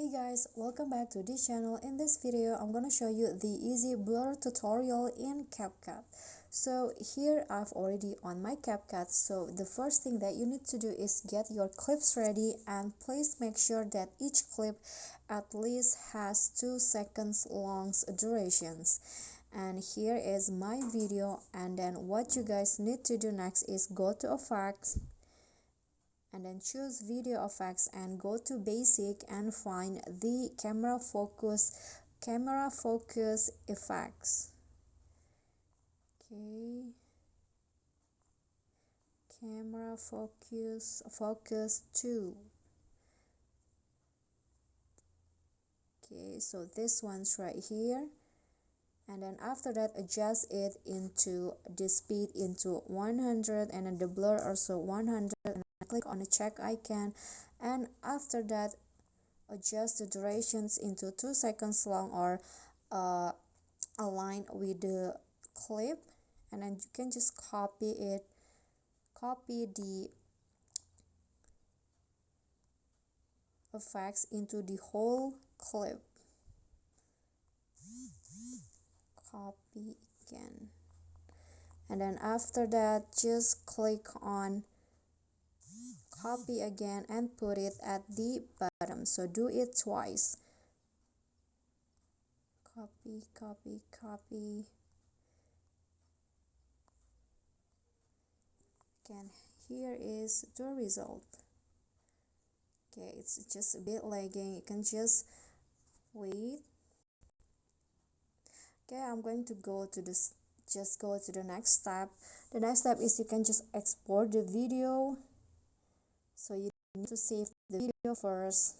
Hey guys, welcome back to this channel. In this video, I'm gonna show you the easy blur tutorial in CapCut. So here I've already on my CapCut. So the first thing that you need to do is get your clips ready, and please make sure that each clip at least has 2 seconds long durations. And here is my video, and then what you guys need to do next is go to effects and then choose video effects and go to basic and find the camera focus effects. Okay, camera focus 2. Okay, so this one's right here, and then after that adjust it into the speed into 100 and then the blur also 100, and click on the check icon, and after that adjust the durations into 2 seconds long or align with the clip, and then you can just copy the effects into the whole clip. Copy again, and then after that just click on copy again and put it at the bottom. So do it twice. Copy again. Here is the result. Okay, it's just a bit lagging, you can just wait. Okay, I'm going to go to this, just go to the next step. The next step is you can just export the video. So you need to save the video first.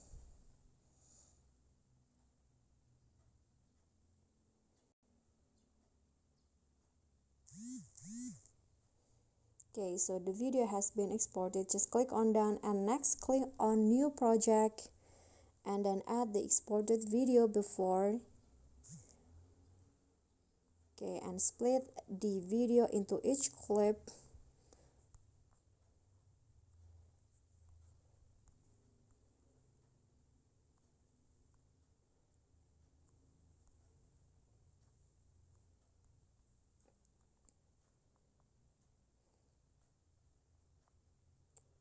Okay, so the video has been exported. Just click on done, and next click on new project, and then add the exported video before. Okay, and split the video into each clip.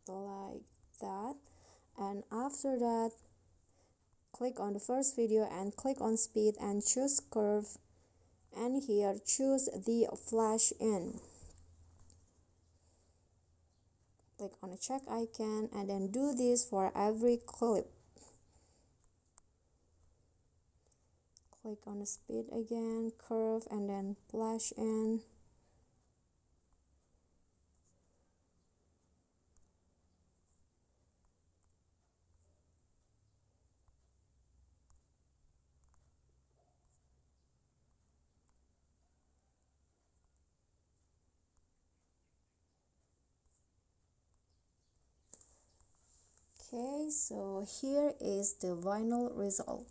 Like that, and after that click on the first video and click on speed and choose curve, and here choose the flash in. Click on the check icon and then do this for every clip. Click on the speed again, curve, and then flash in. Okay, so here is the final result.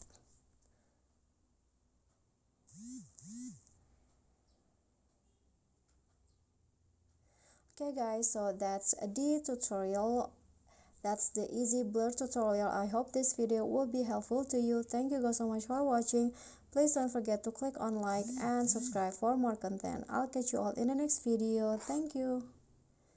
Okay guys, so that's the tutorial. That's the easy blur tutorial. I hope this video will be helpful to you. Thank you guys so much for watching. Please don't forget to click on like and subscribe for more content. I'll catch you all in the next video. Thank you.